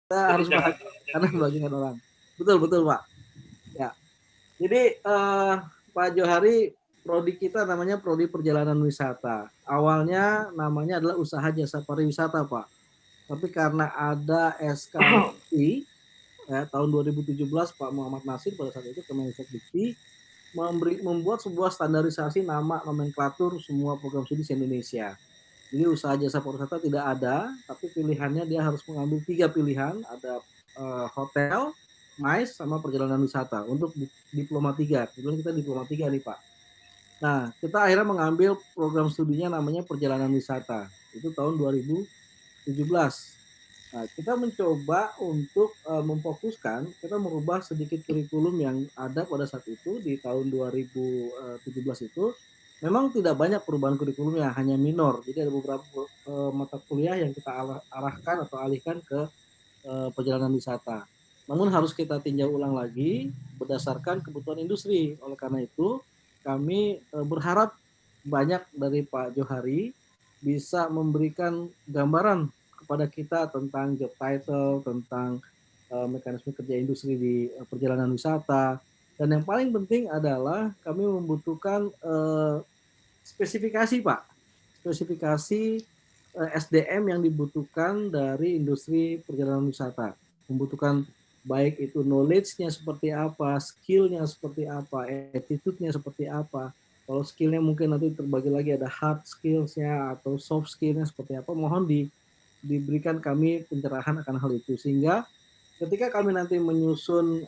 Kita Jadi harus jangan bahagia karena membagikan orang. Betul betul Pak. Ya. Jadi Pak Johari, prodi kita namanya Prodi Perjalanan Wisata. Awalnya namanya adalah Usaha Jasa Pariwisata Pak. Tapi karena ada SKWI tahun 2017 Pak Muhammad Nasir pada saat itu Kemendikbud membuat sebuah standarisasi nama nomenklatur semua program studi di Indonesia. Jadi usaha jasa pariwisata tidak ada, tapi pilihannya dia harus mengambil 3 pilihan, ada hotel, MICE, sama perjalanan wisata untuk diploma 3. Kebetulan kita diploma 3 nih Pak. Nah, kita akhirnya mengambil program studinya namanya perjalanan wisata. Itu tahun 2017. Nah, kita mencoba untuk memfokuskan, kita merubah sedikit kurikulum yang ada pada saat itu di tahun 2017 itu. Memang tidak banyak perubahan kurikulumnya, hanya minor. Jadi ada beberapa mata kuliah yang kita arahkan atau alihkan ke perjalanan wisata. Namun harus kita tinjau ulang lagi berdasarkan kebutuhan industri. Oleh karena itu, kami berharap banyak dari Pak Johari bisa memberikan gambaran kepada kita tentang job title, tentang mekanisme kerja industri di perjalanan wisata. Dan yang paling penting adalah kami membutuhkan spesifikasi Pak, spesifikasi SDM yang dibutuhkan dari industri perjalanan wisata. Membutuhkan baik itu knowledge-nya seperti apa, skill-nya seperti apa, attitude-nya seperti apa. Kalau skill-nya mungkin nanti terbagi lagi ada hard skills-nya atau soft skill-nya seperti apa, mohon diberikan kami pencerahan akan hal itu. Sehingga ketika kami nanti menyusun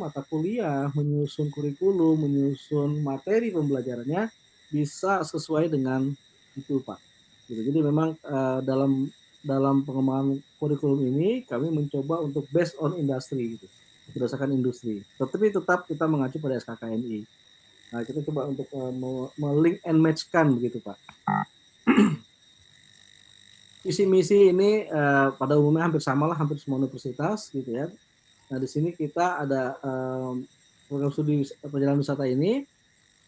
mata kuliah, menyusun kurikulum, menyusun materi pembelajarannya bisa sesuai dengan itu Pak. Gitu. Jadi memang dalam dalam pengembangan kurikulum ini kami mencoba untuk based on industri gitu, berdasarkan industri. Tetapi tetap kita mengacu pada SKKNI. Nah, kita coba untuk melink and match-kan begitu Pak. Visi misi ini pada umumnya hampir sama lah, hampir semua universitas gitu ya. Nah, di sini kita ada program studi perjalanan wisata ini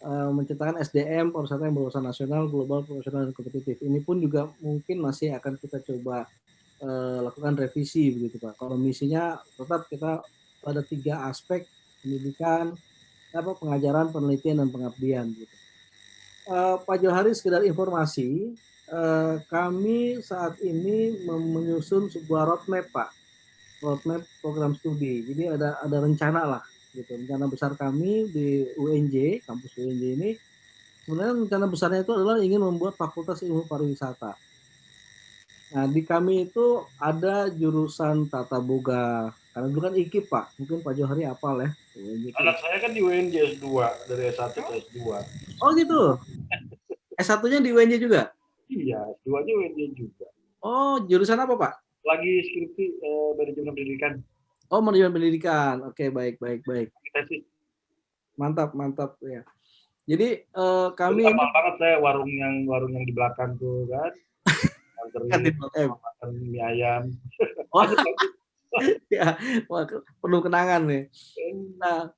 menciptakan SDM pariwisata yang berwawasan nasional, global, profesional, dan kompetitif. Ini pun juga mungkin masih akan kita coba lakukan revisi begitu Pak. Kalau misinya tetap kita pada 3 aspek: pendidikan, pengajaran, penelitian, dan pengabdian. Gitu. Pak Johari, sekedar informasi, kami saat ini menyusun sebuah roadmap Pak, roadmap program studi. Jadi ada rencana lah, gitu. Rencana besar kami di UNJ, kampus UNJ ini, sebenarnya rencana besarnya itu adalah ingin membuat Fakultas Ilmu Pariwisata. Nah, di kami itu ada jurusan Tata Boga. Karena dulu kan IKIP Pak, mungkin Pak Johari apal ya. UNJ itu. Anak saya kan di UNJ S2, dari S1 ke S2. Oh gitu. S1-nya di UNJ juga? Iya, S2-nya UNJ juga. Oh, jurusan apa Pak? Lagi skripsi manajemen pendidikan. Oh, manajemen pendidikan. Oke, baik, baik, baik. Kita sih. Mantap, mantap ya. Jadi Dulu kami ini hafal banget saya warung yang di belakang tuh kan. Anterin kantin M. makan mie ayam. Oh, Lanjut lanjut. ya, wah, penuh kenangan nih. Nah,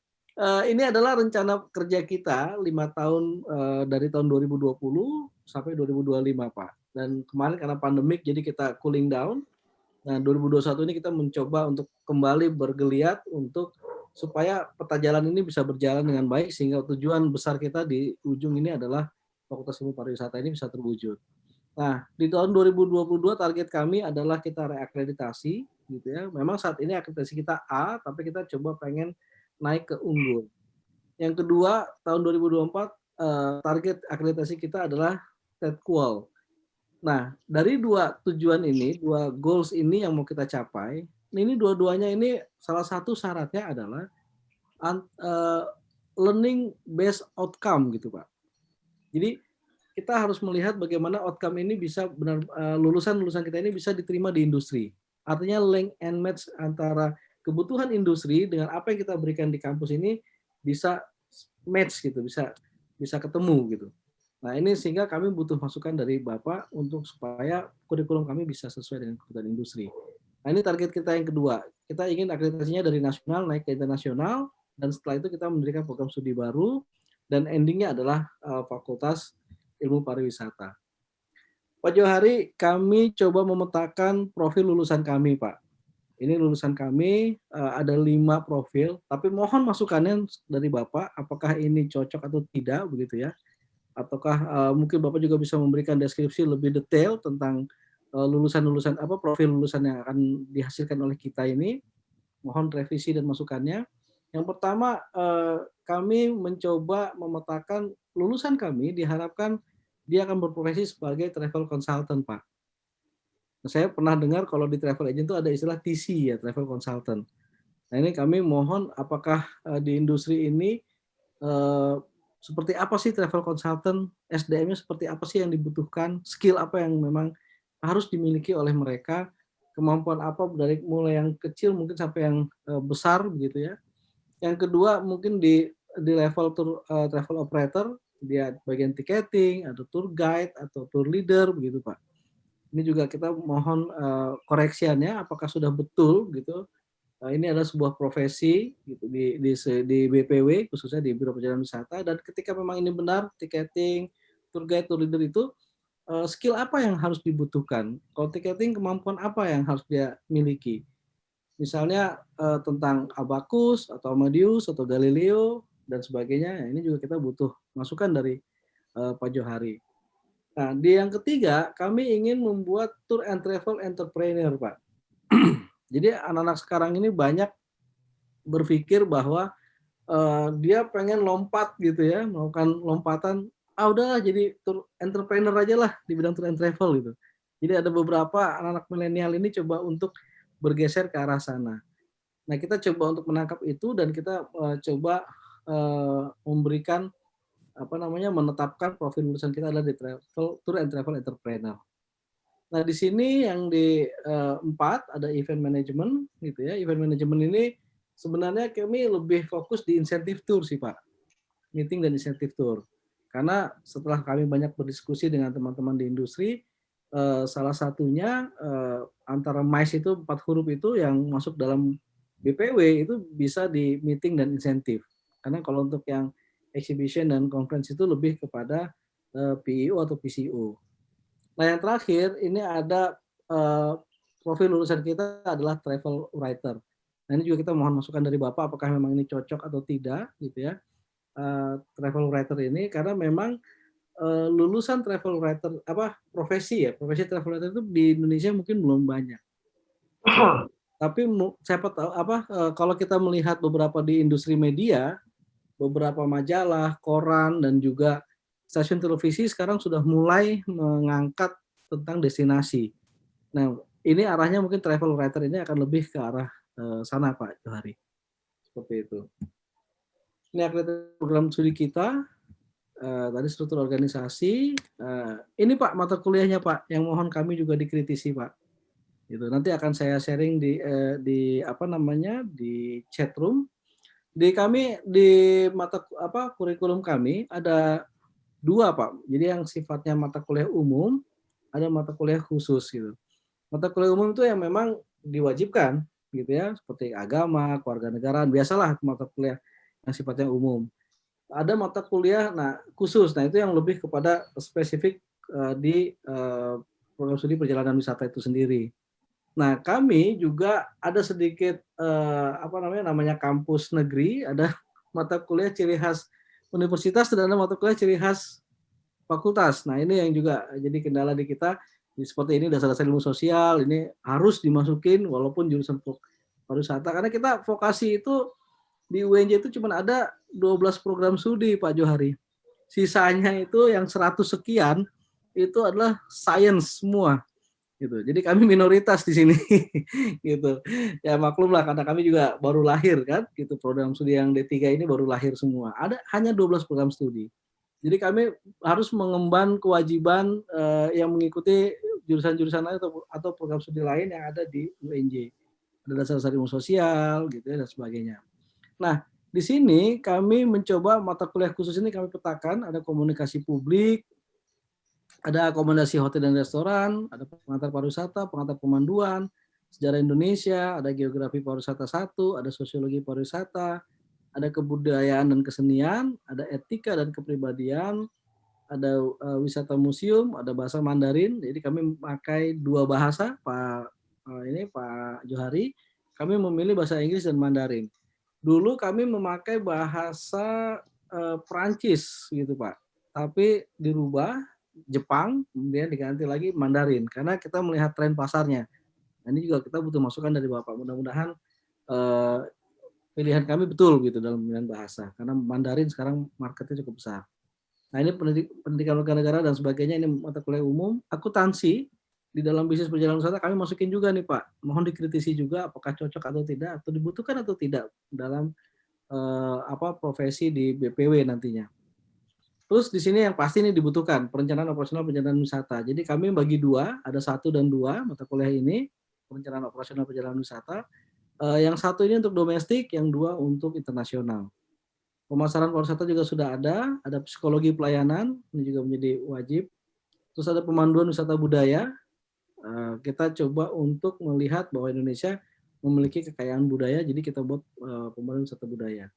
ini adalah rencana kerja kita 5 tahun dari tahun 2020 sampai 2025 Pak. Dan kemarin karena pandemik jadi kita cooling down. Nah, 2021 ini kita mencoba untuk kembali bergeliat untuk supaya peta jalan ini bisa berjalan dengan baik sehingga tujuan besar kita di ujung ini adalah Fakultas Ilmu Pariwisata ini bisa terwujud. Nah, di tahun 2022 target kami adalah kita reakreditasi gitu ya. Memang saat ini akreditasi kita A, tapi kita coba pengen naik ke unggul. Yang kedua, tahun 2024 target akreditasi kita adalah TEDQual. Nah, dari dua tujuan ini, dua goals ini yang mau kita capai, ini dua-duanya ini salah satu syaratnya adalah learning based outcome gitu Pak. Jadi kita harus melihat bagaimana outcome ini bisa benar lulusan-lulusan kita ini bisa diterima di industri. Artinya link and match antara kebutuhan industri dengan apa yang kita berikan di kampus ini bisa match gitu, bisa ketemu gitu. Nah, ini sehingga kami butuh masukan dari Bapak untuk supaya kurikulum kami bisa sesuai dengan kebutuhan industri. Nah, ini target kita yang kedua. Kita ingin akreditasinya dari nasional naik ke internasional, dan setelah itu kita mendirikan program studi baru, dan endingnya adalah Fakultas Ilmu Pariwisata. Pak Johari, kami coba memetakan profil lulusan kami, Pak. Ini lulusan kami ada 5 profil, tapi mohon masukannya dari Bapak, apakah ini cocok atau tidak begitu ya? Ataukah mungkin Bapak juga bisa memberikan deskripsi lebih detail tentang lulusan-lulusan apa profil lulusan yang akan dihasilkan oleh kita ini. Mohon revisi dan masukannya. Yang pertama, kami mencoba memetakan lulusan kami diharapkan dia akan berprofesi sebagai travel consultant, Pak. Nah, saya pernah dengar kalau di travel agent itu ada istilah TC ya, travel consultant. Nah, ini kami mohon apakah di industri ini eh, seperti apa sih travel consultant, SDM-nya seperti apa sih yang dibutuhkan, skill apa yang memang harus dimiliki oleh mereka, kemampuan apa dari mulai yang kecil mungkin sampai yang besar begitu ya. Yang kedua mungkin di level travel operator, dia bagian ticketing, atau tour guide atau tour leader begitu Pak. Ini juga kita mohon koreksiannya apakah sudah betul gitu. Ini adalah sebuah profesi gitu, di BPW khususnya di Biro Perjalanan Wisata, dan ketika memang ini benar ticketing, tour guide, tour leader itu skill apa yang harus dibutuhkan? Kalau ticketing kemampuan apa yang harus dia miliki? Misalnya tentang Abacus atau Amadeus atau Galileo dan sebagainya. Ini juga kita butuh masukan dari Pak Johari. Nah, di yang ketiga, kami ingin membuat tour and travel entrepreneur, Pak. Jadi anak-anak sekarang ini banyak berpikir bahwa dia pengen lompat gitu ya, melakukan lompatan, udahlah jadi tour entrepreneur aja lah di bidang tour and travel gitu. Jadi ada beberapa anak-anak milenial ini coba untuk bergeser ke arah sana. Nah, kita coba untuk menangkap itu dan kita coba memberikan apa namanya, menetapkan profil lulusan kita adalah di travel tour and travel entrepreneur. Nah, di sini yang di 4 ada event management gitu ya. Event management ini sebenarnya kami lebih fokus di insentif tour sih, Pak. Meeting dan insentif tour. Karena setelah kami banyak berdiskusi dengan teman-teman di industri, salah satunya antara MICE itu 4 huruf itu yang masuk dalam BPW itu bisa di meeting dan insentif. Karena kalau untuk yang exhibition dan conference itu lebih kepada PIO atau PCO. Nah, yang terakhir ini ada profil lulusan kita adalah travel writer. Nah, ini juga kita mohon masukan dari Bapak apakah memang ini cocok atau tidak gitu ya. Travel writer ini karena memang lulusan travel writer apa profesi travel writer itu di Indonesia mungkin belum banyak. Tapi siapa tahu apa kalau kita melihat beberapa di industri media, beberapa majalah, koran dan juga stasiun televisi sekarang sudah mulai mengangkat tentang destinasi. Nah, ini arahnya mungkin travel writer ini akan lebih ke arah sana Pak Johari. Seperti itu. Ini akreditasi program studi kita. Tadi struktur organisasi. Ini Pak mata kuliahnya Pak, yang mohon kami juga dikritisi Pak. Gitu. Nanti akan saya sharing di apa namanya di chat room. Di kami di mata apa kurikulum kami ada 2 Pak. Jadi yang sifatnya mata kuliah umum, ada mata kuliah khusus gitu. Mata kuliah umum itu yang memang diwajibkan gitu ya, seperti agama, kewarganegaraan, biasalah mata kuliah yang sifatnya umum. Ada mata kuliah khusus. Nah, itu yang lebih kepada spesifik di program studi perjalanan wisata itu sendiri. Nah, kami juga ada sedikit apa namanya kampus negeri, ada mata kuliah ciri khas universitas dan ada mata kuliah ciri khas fakultas. Nah, ini yang juga jadi kendala di kita. Seperti ini dasar-dasar ilmu sosial, ini harus dimasukin walaupun jurusan pariwisata. Karena kita vokasi itu di UNJ itu cuma ada 12 program studi, Pak Johari. Sisanya itu yang 100 sekian, itu adalah science semua. Gitu. Jadi kami minoritas di sini. Gitu. Ya maklum lah, karena kami juga baru lahir kan. Gitu. Program studi yang D3 ini baru lahir semua. Ada hanya 12 program studi. Jadi kami harus mengemban kewajiban yang mengikuti jurusan-jurusan lain atau program studi lain yang ada di UNJ. Ada dasar-dasar ilmu sosial gitu ya, dan sebagainya. Nah, di sini kami mencoba mata kuliah khusus ini kami petakan, ada komunikasi publik, ada akomodasi hotel dan restoran, ada pengantar pariwisata, pengantar pemanduan, sejarah Indonesia, ada geografi pariwisata 1, ada sosiologi pariwisata, ada kebudayaan dan kesenian, ada etika dan kepribadian, ada wisata museum, ada bahasa Mandarin. Jadi kami memakai 2 bahasa, Pak Johari. kami memilih bahasa Inggris dan Mandarin. Dulu kami memakai bahasa Perancis gitu Pak, tapi dirubah Jepang, kemudian diganti lagi Mandarin karena kita melihat tren pasarnya. Nah, ini juga kita butuh masukan dari Bapak. Mudah-mudahan eh, pilihan kami betul gitu dalam pemilihan bahasa karena Mandarin sekarang marketnya cukup besar. Nah, ini pendidikan warga negara dan sebagainya, ini mata kuliah umum. Akuntansi di dalam bisnis perjalanan wisata kami masukin juga nih Pak. Mohon dikritisi juga apakah cocok atau tidak, atau dibutuhkan atau tidak dalam profesi di BPW nantinya. Terus di sini yang pasti ini dibutuhkan perencanaan operasional perjalanan wisata. Jadi kami bagi dua, ada 1 dan 2 mata kuliah ini, perencanaan operasional perjalanan wisata. Yang satu ini untuk domestik, yang 2 untuk internasional. Pemasaran pariwisata juga sudah ada psikologi pelayanan, ini juga menjadi wajib. Terus ada pemanduan wisata budaya. Kita coba untuk melihat bahwa Indonesia memiliki kekayaan budaya, jadi kita buat pemanduan wisata budaya.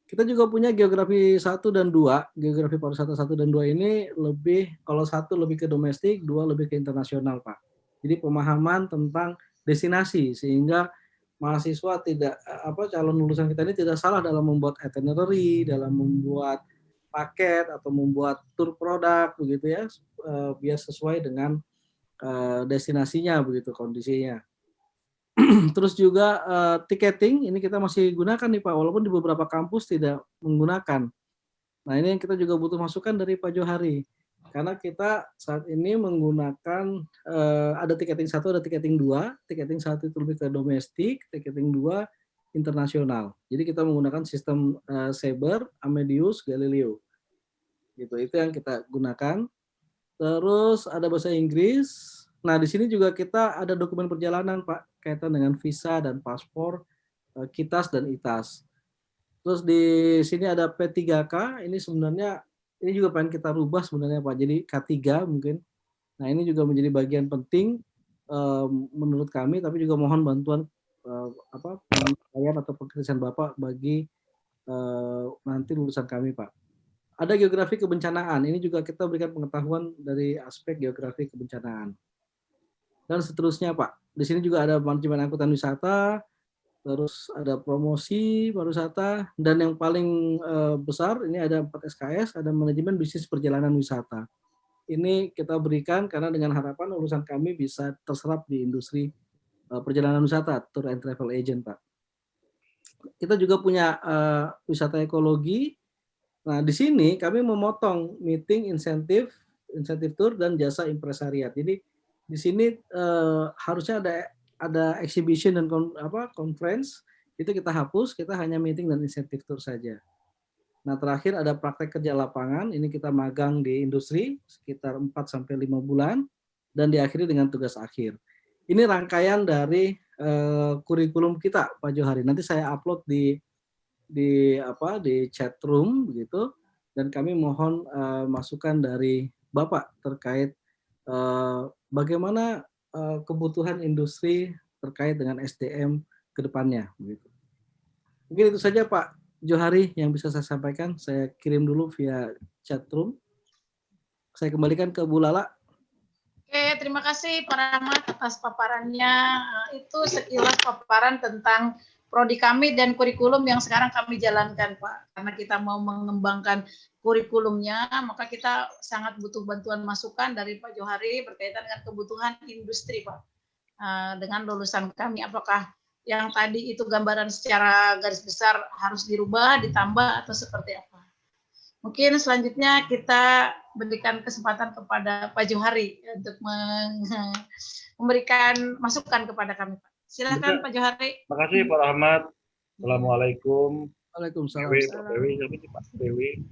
Kita juga punya geografi 1 dan 2. Geografi pariwisata 1 dan 2 ini lebih, kalau 1 lebih ke domestik, 2 lebih ke internasional, Pak. Jadi pemahaman tentang destinasi sehingga mahasiswa tidak calon lulusan kita ini tidak salah dalam membuat itinerary, dalam membuat paket atau membuat tour produk begitu ya, biar sesuai dengan destinasinya begitu kondisinya. Terus juga tiketing ini kita masih gunakan nih Pak, walaupun di beberapa kampus tidak menggunakan. Nah ini yang kita juga butuh masukan dari Pak Johari. Karena kita saat ini menggunakan ada tiketing 1, ada tiketing 2. Tiketing 1 itu lebih ke domestik, tiketing 2 internasional. Jadi kita menggunakan sistem Sabre, Amadeus, Galileo. Gitu, itu yang kita gunakan. Terus ada bahasa Inggris. Nah, di sini juga kita ada dokumen perjalanan, Pak, kaitan dengan visa dan paspor, KITAS dan ITAS. Terus di sini ada P3K, ini sebenarnya ini juga pengen kita rubah sebenarnya Pak, jadi K3 mungkin. Nah, ini juga menjadi bagian penting menurut kami, tapi juga mohon bantuan penilaian atau pengkritisan Bapak bagi nanti lulusan kami, Pak. Ada geografi kebencanaan, ini juga kita berikan pengetahuan dari aspek geografi kebencanaan. Dan seterusnya Pak, di sini juga ada manajemen angkutan wisata, terus ada promosi pariwisata, dan yang paling besar ini ada 4 SKS, ada manajemen bisnis perjalanan wisata. Ini kita berikan karena dengan harapan lulusan kami bisa terserap di industri perjalanan wisata, tour and travel agent Pak. Kita juga punya wisata ekologi. Nah, di sini kami memotong meeting, insentif tour dan jasa impresariat. Jadi di sini harusnya ada exhibition dan conference itu kita hapus, kita hanya meeting dan insentif tour saja. Nah, terakhir ada praktek kerja lapangan, ini kita magang di industri sekitar 4-5 bulan dan diakhiri dengan tugas akhir. Ini rangkaian dari kurikulum kita Pak Johari. Nanti saya upload di chat room begitu, dan kami mohon masukan dari Bapak terkait bagaimana kebutuhan industri terkait dengan SDM ke depannya begitu. Mungkin itu saja Pak Johari yang bisa saya sampaikan. Saya kirim dulu via chat room. Saya kembalikan ke Bu Lala. Oke, terima kasih Pak Rahmat atas paparannya. Itu sekilas paparan tentang prodi kami dan kurikulum yang sekarang kami jalankan, Pak. Karena kita mau mengembangkan kurikulumnya, maka kita sangat butuh bantuan masukan dari Pak Johari berkaitan dengan kebutuhan industri, Pak. Dengan lulusan kami, apakah yang tadi itu gambaran secara garis besar harus dirubah, ditambah, atau seperti apa? Mungkin selanjutnya kita berikan kesempatan kepada Pak Johari untuk memberikan masukan kepada kami, Pak. Silakan Pak Johari. Terima kasih Pak Rahmat. Assalamualaikum. Waalaikumsalam. Pak Dewi.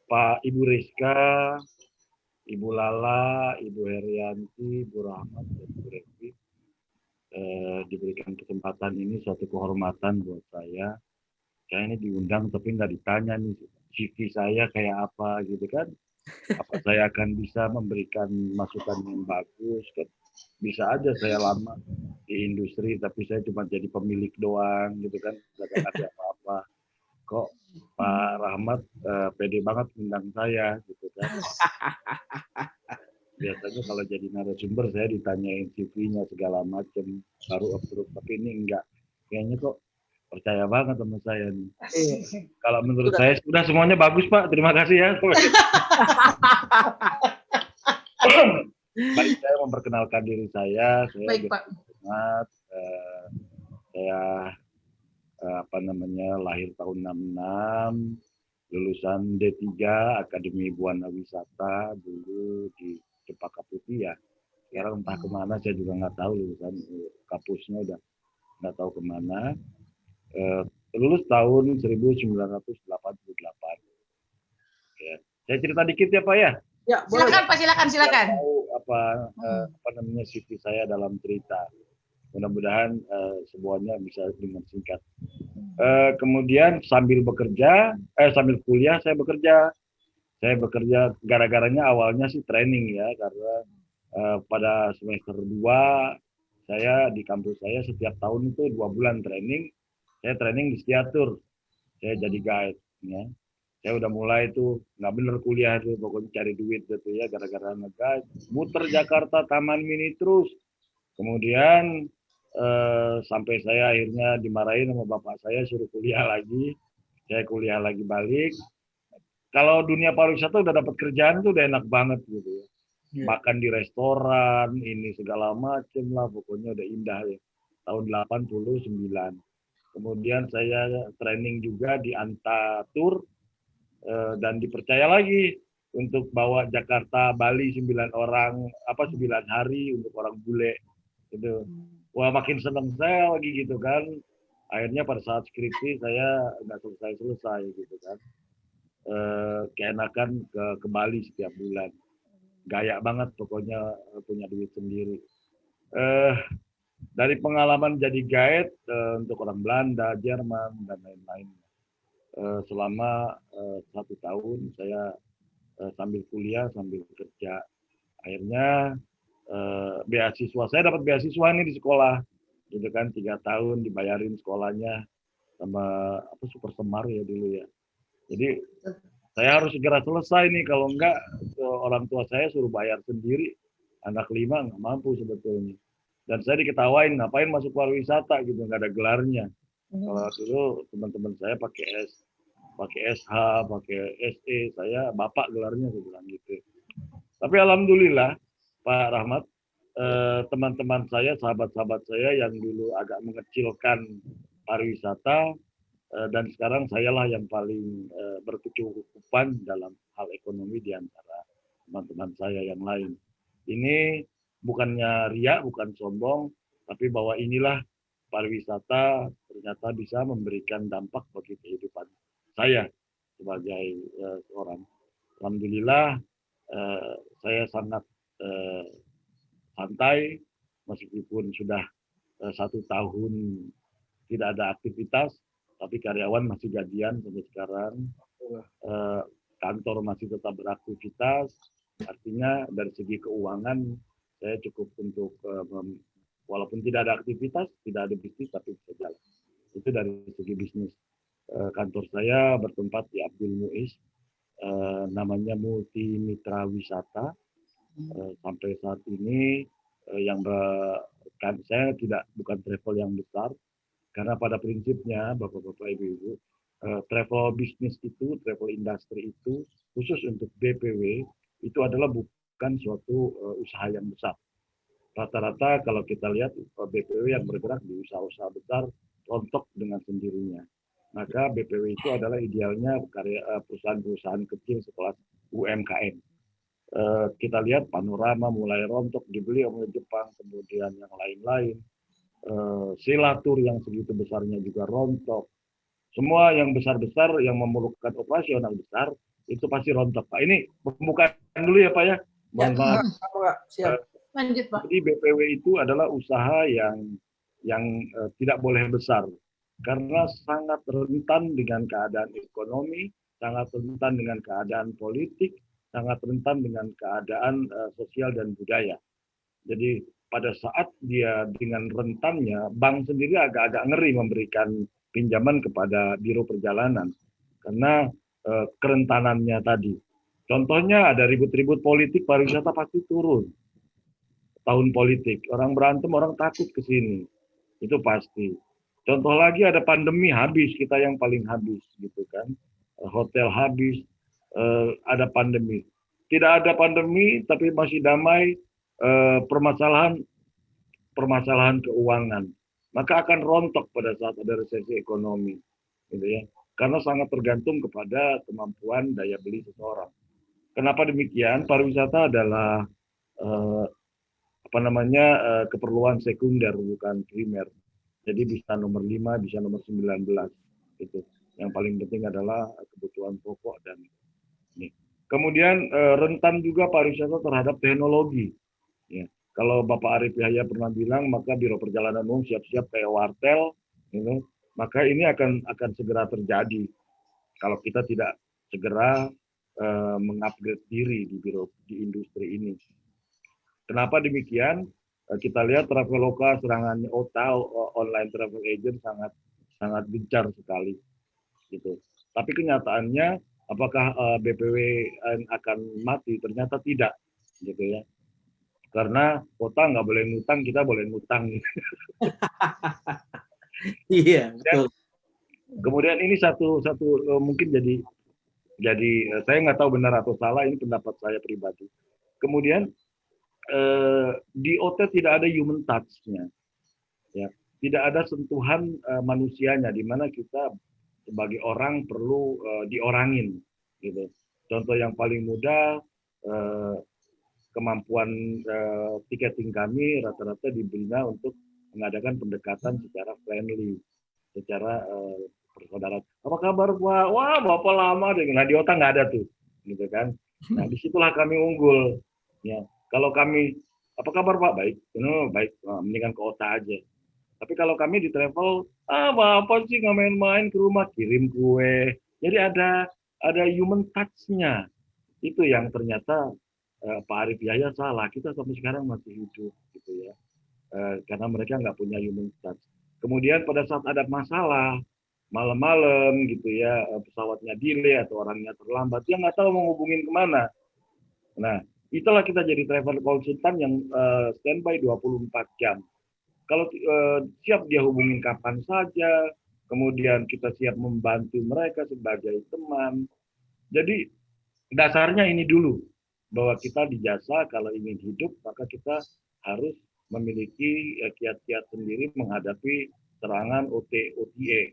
Pak Ibu Rizka, Ibu Lala, Ibu Herianti, Ibu Rahmat, dan Ibu Revi. Diberikan kesempatan ini suatu kehormatan buat saya. Saya ini diundang tapi nggak ditanya nih CV saya kayak apa gitu kan. Apa saya akan bisa memberikan masukan yang bagus kan. Bisa aja saya lama di industri tapi saya cuma jadi pemilik doang gitu kan. Nggak kasih apa-apa. Kok Pak Rahmat pede banget undang saya gitu kan. Biasanya kalau jadi narasumber saya ditanyain CV-nya segala macam, baru approve. Tapi ini enggak. Kayaknya kok percaya banget sama saya nih. Kalau menurut saya sudah semuanya bagus Pak. Terima kasih ya. Baik, saya memperkenalkan diri saya. Baik, Pak. Saya lahir tahun 66, lulusan D3 Akademi Buana Wisata dulu di Cempaka Putih ya. Sekarang entah kemana saya juga nggak tahu, lulusan kampusnya udah nggak tahu kemana. Lulus tahun 1988. Ya. Saya cerita dikit ya Pak ya. Ya, silakan Pak, silakan. Tahu apa namanya CV saya dalam cerita. Mudah-mudahan semuanya bisa dengan singkat. Kemudian sambil kuliah saya bekerja. Saya bekerja gara-garanya awalnya sih training ya, karena pada semester 2 saya di kampus saya setiap tahun itu 2 bulan training. Saya training di Skiatur. Saya jadi guide ya. Saya udah mulai tuh nggak bener kuliah tuh, pokoknya cari duit gitu ya, gara-gara nge-guide. Muter Jakarta Taman Mini terus. Kemudian sampai saya akhirnya dimarahin sama bapak saya, suruh kuliah lagi. Saya kuliah lagi balik. Kalau dunia pariwisata udah dapat kerjaan tuh udah enak banget gitu ya. Makan di restoran, ini segala macem lah, pokoknya udah indah ya. Tahun 89. Kemudian saya training juga di Anta Tour dan dipercaya lagi untuk bawa Jakarta Bali 9 hari untuk orang bule gitu. Wah, makin seneng saya lagi gitu kan. Akhirnya pada saat skripsi saya nggak selesai gitu kan. Keenakan ke Bali setiap bulan. Gaya banget pokoknya, punya duit sendiri. Dari pengalaman jadi guide untuk orang Belanda, Jerman, dan lain-lain. Selama 1 tahun saya sambil kuliah, sambil kerja. Akhirnya beasiswa, saya dapat beasiswa nih di sekolah. Gitu kan, 3 tahun dibayarin sekolahnya sama Super Semar ya dulu ya. Jadi saya harus segera selesai nih, kalau enggak orang tua saya suruh bayar sendiri. Anak 5 nggak mampu sebetulnya. Dan saya diketawain, ngapain masuk pariwisata gitu, nggak ada gelarnya. Kalau dulu teman-teman saya pakai SH, pakai SE, saya bapak gelarnya, saya bilang gitu. Tapi alhamdulillah Pak Rahmat, teman-teman saya, sahabat-sahabat saya yang dulu agak mengecilkan pariwisata, dan sekarang sayalah yang paling berkecukupan dalam hal ekonomi di antara teman-teman saya yang lain. Ini bukannya riak, bukan sombong, tapi bahwa inilah pariwisata ternyata bisa memberikan dampak bagi kehidupan saya sebagai orang. Alhamdulillah saya sangat santai meskipun sudah 1 tahun tidak ada aktivitas, tapi karyawan masih gajian sampai sekarang. Kantor masih tetap beraktivitas, artinya dari segi keuangan saya cukup untuk walaupun tidak ada aktivitas, tidak ada bisnis, tapi bisa jalan. Itu dari segi bisnis. Kantor saya bertempat di Abdul Muiz, namanya Multi Mitra Wisata. Sampai saat ini saya bukan travel yang besar, karena pada prinsipnya Bapak-bapak, Ibu-ibu, travel bisnis itu, travel industri itu, khusus untuk BPW, itu adalah bukan suatu usaha yang besar. Rata-rata kalau kita lihat BPW yang bergerak di usaha-usaha besar rontok dengan sendirinya. Maka BPW itu adalah idealnya perusahaan-perusahaan kecil sekelas UMKM. Kita lihat Panorama mulai rontok, dibeli oleh Jepang, kemudian yang lain-lain. Silatur yang segitu besarnya juga rontok. Semua yang besar-besar yang memerlukan operasional besar itu pasti rontok. Pak, ini pembukaan dulu ya Pak ya. Mohon maaf. Siap. Lanjut Pak. Jadi BPW itu adalah usaha yang tidak boleh besar karena sangat rentan dengan keadaan ekonomi, sangat rentan dengan keadaan politik, sangat rentan dengan keadaan sosial dan budaya. Jadi pada saat dia dengan rentannya, bank sendiri agak-agak ngeri memberikan pinjaman kepada biro perjalanan karena kerentanannya tadi. Contohnya ada ribut-ribut politik, pariwisata pasti turun. Tahun politik, orang berantem, orang takut ke sini. Itu pasti. Contoh lagi ada pandemi, habis, kita yang paling habis gitu kan. Hotel habis, ada pandemi. Tidak ada pandemi tapi masih damai, permasalahan keuangan. Maka akan rontok pada saat ada resesi ekonomi, gitu ya. Karena sangat tergantung kepada kemampuan daya beli seseorang. Kenapa demikian? Pariwisata adalah keperluan sekunder, bukan primer. Jadi bisa nomor 5, bisa nomor 19 gitu. Yang paling penting adalah kebutuhan pokok dan ini. Kemudian rentan juga pariwisata terhadap teknologi. Ya. Kalau Bapak Arif Yahya pernah bilang, maka Biro Perjalanan Umum siap-siap kayak wartel, gitu. Maka ini akan segera terjadi kalau kita tidak segera mengupgrade diri di industri ini. Kenapa demikian? Kita lihat Traveloka serangannya online travel agent sangat gencar sekali, gitu. Tapi kenyataannya apakah BPWN akan mati? Ternyata tidak, gitu ya. Karena kota nggak boleh ngutang, kita boleh ngutang. Iya, betul. Kemudian ini satu mungkin jadi saya nggak tahu benar atau salah, ini pendapat saya pribadi. Kemudian di OT tidak ada human touch-nya, ya, tidak ada sentuhan manusianya, di mana kita sebagai orang perlu diorangin, gitu. Contoh yang paling mudah, kemampuan tiketing kami rata-rata dibina untuk mengadakan pendekatan secara friendly, secara persaudaraan. Apa kabar Pak? Wah Bapak lama deh. Nah di otak nggak ada tuh, gitu kan. Nah disitulah kami unggul. Ya, kalau kami apa kabar Pak? Baik, baik. Nah, mendingan ke otak aja. Tapi kalau kami di travel, Bapak sih nggak main-main ke rumah, kirim kue. Jadi ada human touch-nya. Itu yang ternyata Pak Arif Yahya salah. Kita sampai sekarang masih hidup, gitu ya. Karena mereka nggak punya human touch. Kemudian pada saat ada masalah, malam-malam gitu ya, pesawatnya delay atau orangnya terlambat, dia nggak tahu mau hubungin kemana. Nah, itulah kita jadi travel consultant yang standby 24 jam. Kalau siap dia hubungin kapan saja, kemudian kita siap membantu mereka sebagai teman. Jadi dasarnya ini dulu, bahwa kita di jasa kalau ingin hidup, maka kita harus memiliki kiat-kiat sendiri menghadapi serangan OTA,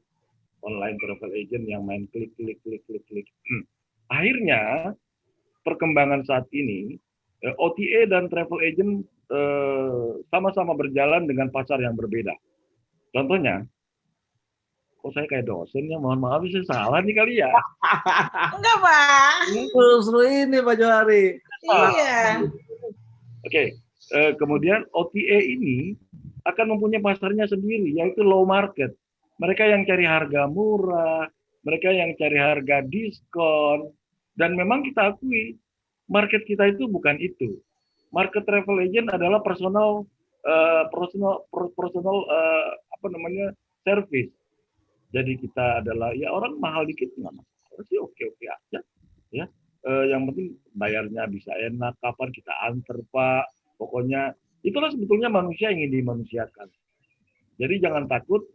online travel agent yang main klik. Akhirnya perkembangan saat ini OTA dan travel agent sama-sama berjalan dengan pasar yang berbeda. Contohnya, kok saya kayak dosen ya, mohon maaf saya salah nih kali ya. Enggak Pak. Seru ini Pak Johari. Iya. Oke, kemudian OTA ini akan mempunyai pasarnya sendiri, yaitu low market. Mereka yang cari harga murah, mereka yang cari harga diskon, dan memang kita akui market kita itu bukan itu. Market travel agent adalah personal service. Jadi kita adalah ya orang mahal dikit nggak masalah sih, oke aja, ya. Yang penting bayarnya bisa enak, kapan kita antar Pak. Pokoknya itulah sebetulnya manusia ingin dimanusiakan. Jadi jangan takut,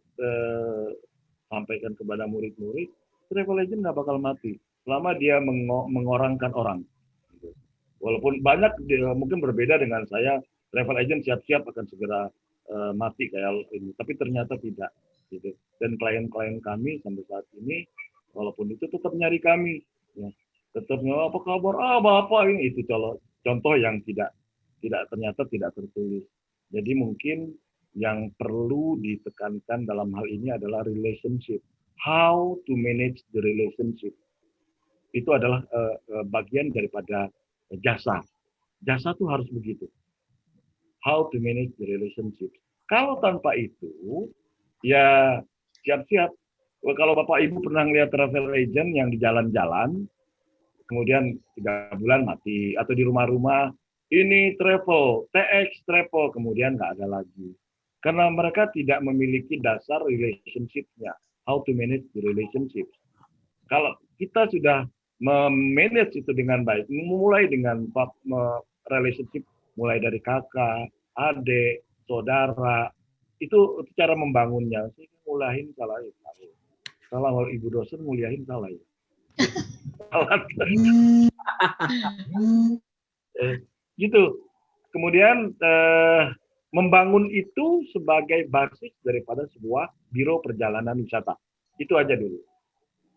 sampaikan kepada murid-murid, travel agent nggak bakal mati selama dia mengorangkan orang. Walaupun banyak mungkin berbeda dengan saya, travel agent siap-siap akan segera mati kayak ini, tapi ternyata tidak, gitu. Dan klien-klien kami sampai saat ini, walaupun itu tetap nyari kami, ya. Tetap apa kabar? Bapak ini, itu contoh yang ternyata tidak tertulis. Jadi mungkin yang perlu ditekankan dalam hal ini adalah relationship. How to manage the relationship. Itu adalah bagian daripada jasa. Jasa tuh harus begitu. How to manage the relationship. Kalau tanpa itu, ya siap-siap. Kalau Bapak Ibu pernah lihat travel agent yang di jalan-jalan, kemudian 3 bulan mati, atau di rumah-rumah, ini travel, TX travel, kemudian nggak ada lagi. Karena mereka tidak memiliki dasar relationship-nya. How to manage the relationship. Kalau kita sudah memanage itu dengan baik, mulai dengan relationship, mulai dari kakak, adik, saudara, itu cara membangunnya. Sih mulahin salah ya. Salah kalau ibu dosen muliahin salah ya. Salah. Gitu. Kemudian membangun itu sebagai basis daripada sebuah biro perjalanan wisata. Itu aja dulu.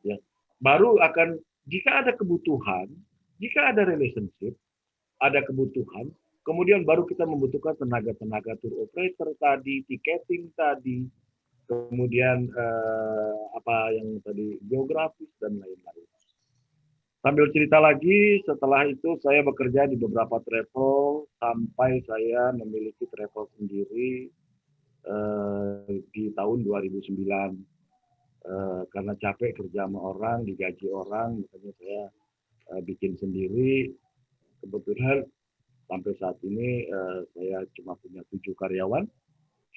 Ya. Baru akan jika ada kebutuhan, jika ada relationship, ada kebutuhan, kemudian baru kita membutuhkan tenaga-tenaga tour operator tadi, tiketing tadi, kemudian apa yang tadi geografis dan lain-lain. Sambil cerita lagi, setelah itu saya bekerja di beberapa travel sampai saya memiliki travel sendiri di tahun 2009. Karena capek kerja sama orang, digaji orang, makanya saya bikin sendiri. Kebetulan sampai saat ini saya cuma punya 7 karyawan,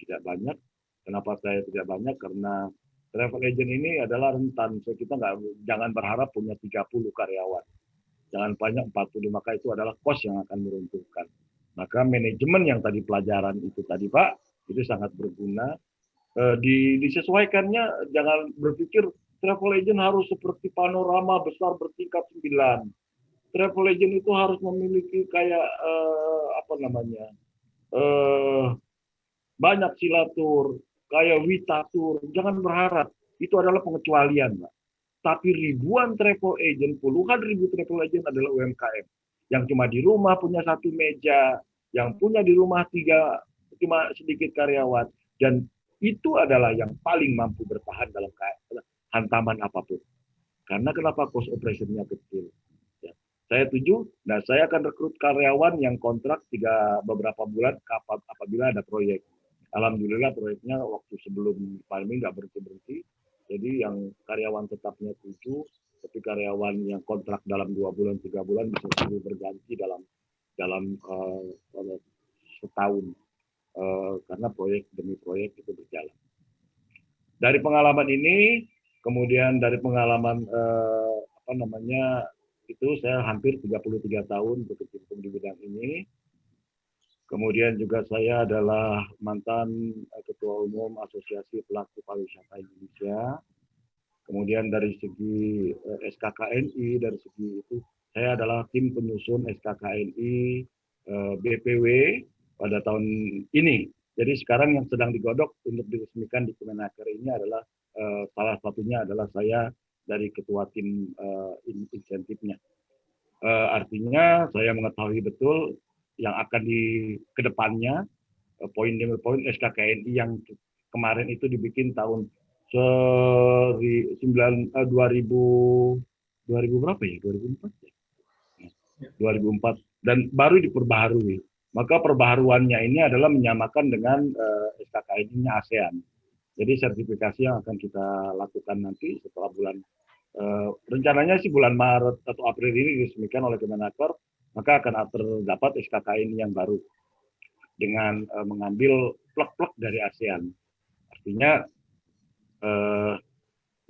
tidak banyak. Kenapa saya tidak banyak? Karena travel agent ini adalah rentan. So, kita jangan berharap punya 30 karyawan. Jangan banyak 40, maka itu adalah cost yang akan meruntuhkan. Maka manajemen yang tadi pelajaran itu tadi Pak, itu sangat berguna. Disesuaikannya, jangan berpikir travel agent harus seperti panorama besar bertingkat 9. Travel agent itu harus memiliki kayak banyak silatur, kayak Witatur. Jangan berharap itu adalah pengecualian, Pak. Tapi ribuan travel agent, puluhan ribu travel agent adalah UMKM yang cuma di rumah punya 1 meja, yang punya di rumah 3 cuma sedikit karyawan, dan itu adalah yang paling mampu bertahan dalam hantaman apapun. Karena kenapa cost operation-nya kecil? Ya. Saya setuju, nah saya akan rekrut karyawan yang kontrak beberapa bulan apabila ada proyek. Alhamdulillah proyeknya waktu sebelum pandemi nggak berhenti. Jadi yang karyawan tetapnya 7, tapi karyawan yang kontrak dalam 2 bulan, 3 bulan bisa silih berganti dalam setahun. Karena proyek demi proyek itu berjalan. Dari pengalaman ini, kemudian dari pengalaman itu saya hampir 33 tahun berkecimpung di bidang ini. Kemudian juga saya adalah mantan Ketua Umum Asosiasi Pelaku Pariwisata Indonesia. Kemudian dari segi SKKNI, dari segi itu saya adalah tim penyusun SKKNI BPW pada tahun ini. Jadi sekarang yang sedang digodok untuk diresmikan di Kemenaker ini adalah salah satunya adalah saya dari ketua tim insentifnya. Artinya saya mengetahui betul yang akan di kedepannya poin demi poin SKKNI yang kemarin itu dibikin tahun 2000 berapa ya? 2004 ya? 2004 dan baru diperbaharui. Maka perbaharuannya ini adalah menyamakan dengan SKKNI-nya ASEAN. Jadi sertifikasi yang akan kita lakukan nanti setelah bulan rencananya sih bulan Maret atau April ini diresmikan oleh Kemenaker, maka akan terdapat SKKNI yang baru dengan mengambil plek-plek dari ASEAN. Artinya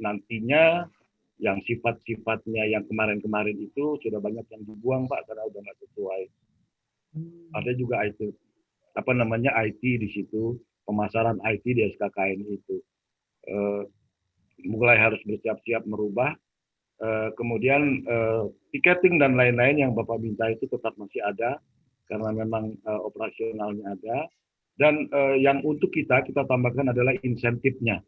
nantinya yang sifat-sifatnya yang kemarin-kemarin itu sudah banyak yang dibuang Pak karena udah nggak sesuai. Ada juga IT IT di situ, pemasaran IT di SKKN itu. Mulai harus bersiap-siap merubah. Kemudian tiketing dan lain-lain yang Bapak minta itu tetap masih ada karena memang operasionalnya ada. Dan yang untuk kita tambahkan adalah insentifnya.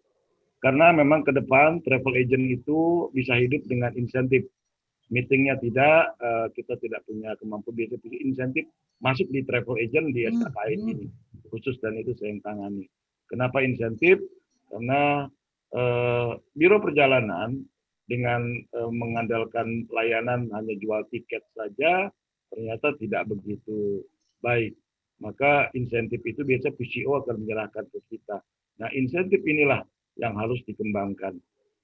Karena memang ke depan travel agent itu bisa hidup dengan insentif. Meetingnya tidak, kita tidak punya kemampuan biasa insentif masuk di travel agent di SKKN ini khusus, dan itu saya yang tangani. Kenapa insentif? Karena biro perjalanan dengan mengandalkan layanan hanya jual tiket saja ternyata tidak begitu baik. Maka insentif itu biasa PCO akan menyerahkan ke kita. Nah insentif inilah yang harus dikembangkan.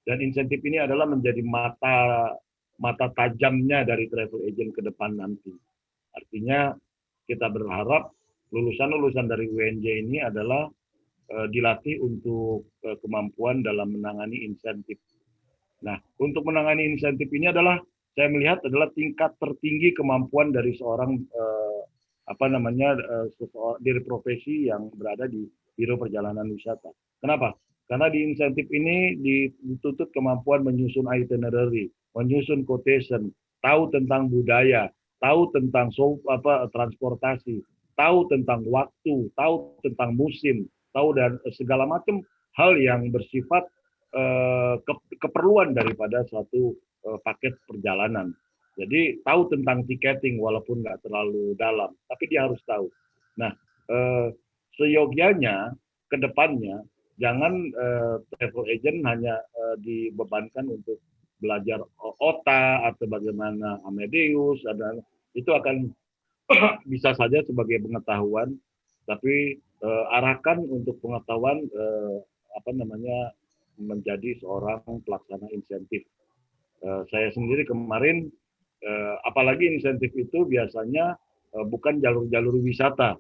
Dan insentif ini adalah menjadi mata tajamnya dari travel agent ke depan nanti. Artinya kita berharap lulusan-lulusan dari UNJ ini adalah dilatih untuk kemampuan dalam menangani insentif. Nah, untuk menangani insentif ini adalah saya melihat adalah tingkat tertinggi kemampuan dari seorang dari profesi yang berada di biro perjalanan wisata. Kenapa? Karena di insentif ini dituntut kemampuan menyusun itinerary, menyusun quotation, tahu tentang budaya, tahu tentang transportasi, tahu tentang waktu, tahu tentang musim, tahu dan segala macam hal yang bersifat keperluan daripada suatu paket perjalanan. Jadi tahu tentang tiketing walaupun nggak terlalu dalam, tapi dia harus tahu. Nah, seyogianya ke depannya jangan travel agent hanya dibebankan untuk belajar OTA atau bagaimana Amadeus, itu akan bisa saja sebagai pengetahuan, tapi arahkan untuk pengetahuan menjadi seorang pelaksana insentif. Saya sendiri kemarin apalagi insentif itu biasanya bukan jalur-jalur wisata.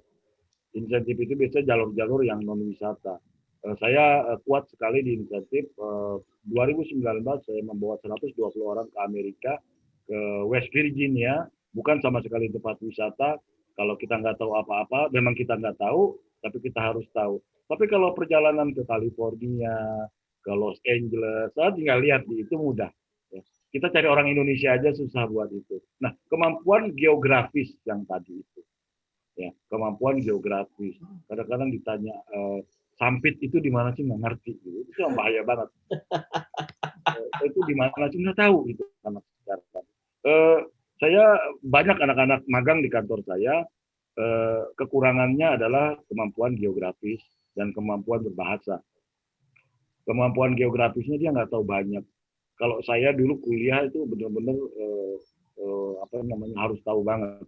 Insentif itu biasanya jalur-jalur yang non-wisata. Saya kuat sekali di insentif. 2019 saya membawa 120 orang ke Amerika, ke West Virginia, bukan sama sekali tempat wisata. Kalau kita nggak tahu apa-apa, memang kita nggak tahu, tapi kita harus tahu. Tapi kalau perjalanan ke California, ke Los Angeles, saya tinggal lihat itu mudah. Kita cari orang Indonesia aja susah buat itu. Nah, kemampuan geografis yang tadi itu, ya, kemampuan geografis. Kadang-kadang ditanya Sampit itu di mana sih, nggak ngerti, gitu. Itu yang bahaya banget. Itu di mana sih nggak tahu itu anak sekarang. Saya banyak anak-anak magang di kantor saya. Kekurangannya adalah kemampuan geografis dan kemampuan berbahasa. Kemampuan geografisnya dia nggak tahu banyak. Kalau saya dulu kuliah itu benar-benar harus tahu banget.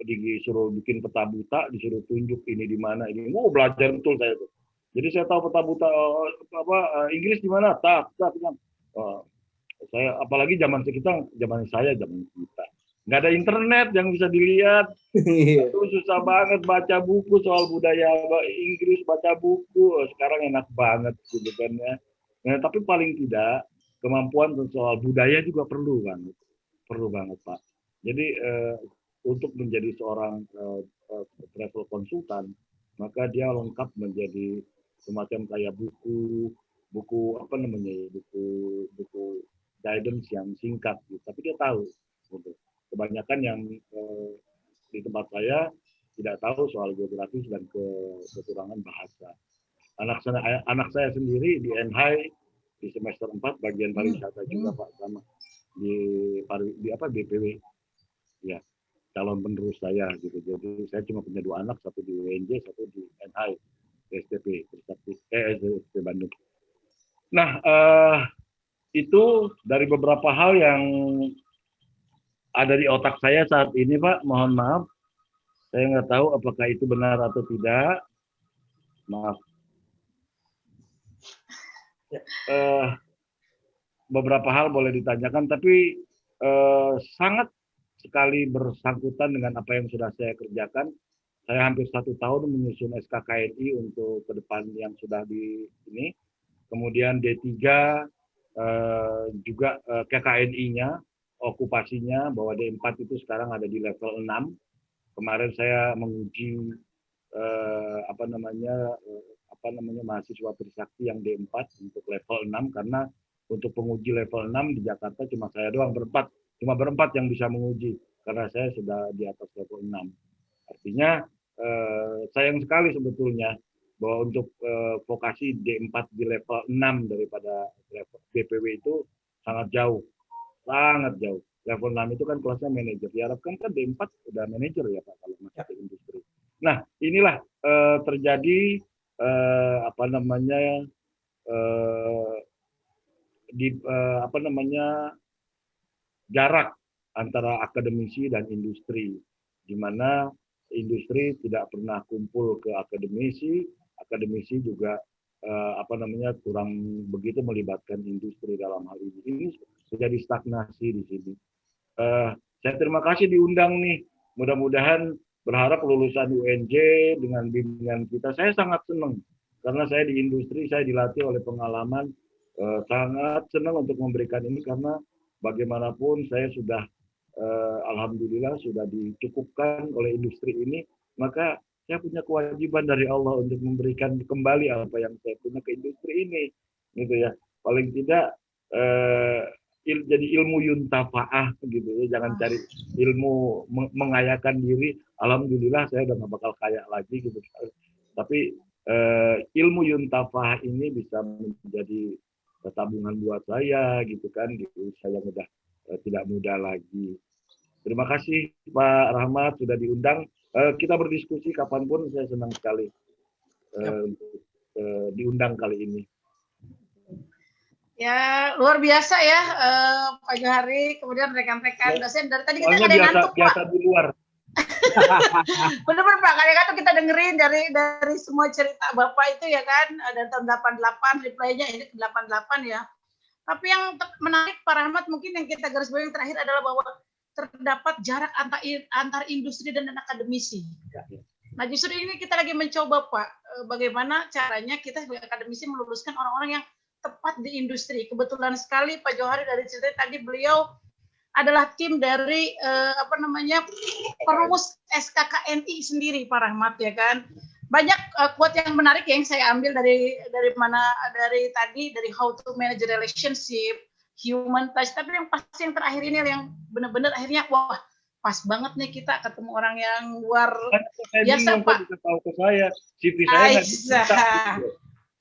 Disuruh bikin peta buta, disuruh tunjuk ini di mana, ini mau belajar betul saya tuh. Jadi saya tahu peta buta Inggris di mana, saya apalagi zaman kita nggak ada internet yang bisa dilihat. Itu susah banget baca buku soal budaya Inggris, baca buku. Sekarang enak banget gitu kan ya. Nah, tapi paling tidak kemampuan soal budaya juga perlu banget Pak. Jadi untuk menjadi seorang travel konsultan, maka dia lengkap menjadi semacam kayak buku guidance yang singkat, gitu. Tapi dia tahu. Gitu. Kebanyakan yang di tempat saya tidak tahu soal geografis dan kekurangan bahasa. Anak saya sendiri di NHI di semester 4 bagian pariwisata juga Pak, sama di BPW ya, calon penerus saya gitu. Jadi saya cuma punya 2 anak, satu di UNJ, satu di NHI STP Bandung. Nah, itu dari beberapa hal yang ada di otak saya saat ini Pak. Mohon maaf, saya nggak tahu apakah itu benar atau tidak. Maaf. Beberapa hal boleh ditanyakan, tapi sangat sekali bersangkutan dengan apa yang sudah saya kerjakan. Saya hampir 1 tahun menyusun SKKNI untuk ke depan yang sudah di ini. Kemudian D3 juga KKNI-nya, okupasinya, bahwa D4 itu sekarang ada di level 6. Kemarin saya menguji mahasiswa Trisakti yang D4 untuk level 6, karena untuk penguji level 6 di Jakarta cuma saya doang berempat yang bisa menguji, karena saya sudah di atas level 6. Artinya sayang sekali sebetulnya bahwa untuk vokasi D4 di level 6 daripada level BPW itu sangat jauh. Level 6 itu kan kelasnya manajer. Diharapkan kan D4 udah manajer ya Pak kalau masuk ke industri. Nah, inilah terjadi jarak antara akademisi dan industri, di mana industri tidak pernah kumpul ke akademisi juga kurang begitu melibatkan industri dalam hal ini. Ini terjadi stagnasi di sini. Saya terima kasih diundang nih. Mudah-mudahan berharap lulusan UNJ dengan bimbingan kita, saya sangat senang karena saya di industri, saya dilatih oleh pengalaman, sangat senang untuk memberikan ini karena bagaimanapun saya sudah alhamdulillah sudah dicukupkan oleh industri ini, maka saya punya kewajiban dari Allah untuk memberikan kembali apa yang saya punya ke industri ini, gitu ya. Paling tidak jadi ilmu yuntafaah gitu ya, jangan cari ilmu mengayakan diri. Alhamdulillah saya udah nggak bakal kaya lagi gitu. Tapi ilmu yuntafaah ini bisa menjadi tabungan buat saya gitu kan, gitu. Saya udah tidak muda lagi. Terima kasih Pak Rahmat sudah diundang. Kita berdiskusi kapanpun, saya senang sekali diundang kali ini. Ya, luar biasa ya Pak Johari, kemudian rekan-rekan dosen. Dari tadi kita nggak ada yang ngantuk, biasa Pak. Di luar. Benar-benar Pak, kadang-kadang kita dengerin dari semua cerita Bapak itu ya kan, ada tahun 88, reply-nya ini 88 ya. Tapi yang menarik Pak Rahmat, mungkin yang kita garis bawahi terakhir adalah bahwa terdapat jarak antar industri dan akademisi. Nah justru ini kita lagi mencoba Pak, bagaimana caranya kita sebagai akademisi meluluskan orang-orang yang tepat di industri. Kebetulan sekali Pak Johari dari cerita tadi, beliau adalah tim dari perumus SKKNI sendiri Pak Rahmat ya kan. Banyak quote yang menarik yang saya ambil dari how to manage relationship, human touch. Tapi yang pasti yang terakhir ini yang benar-benar akhirnya wah pas banget nih kita ketemu orang yang luar biasa Pak. Tahu ke saya, CV saya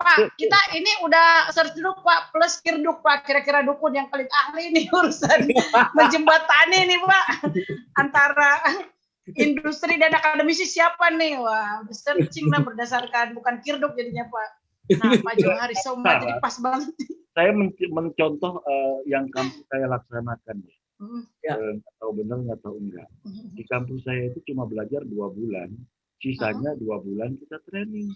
Pak, kita ini udah search dulu Pak, plus Kirduk Pak, kira-kira dukun yang paling ahli nih urusan menjembatani nih Pak antara industri dan akademisi siapa nih? Wah, searching lah berdasarkan bukan Kirduk jadinya Pak. Nah, Pak Johari Soma jadi pas banget. Saya mencontoh yang kampus saya laksanakan ya. Nggak tahu benar, nggak tahu enggak. Di kampus saya itu cuma belajar 2 bulan, sisanya 2 bulan kita training.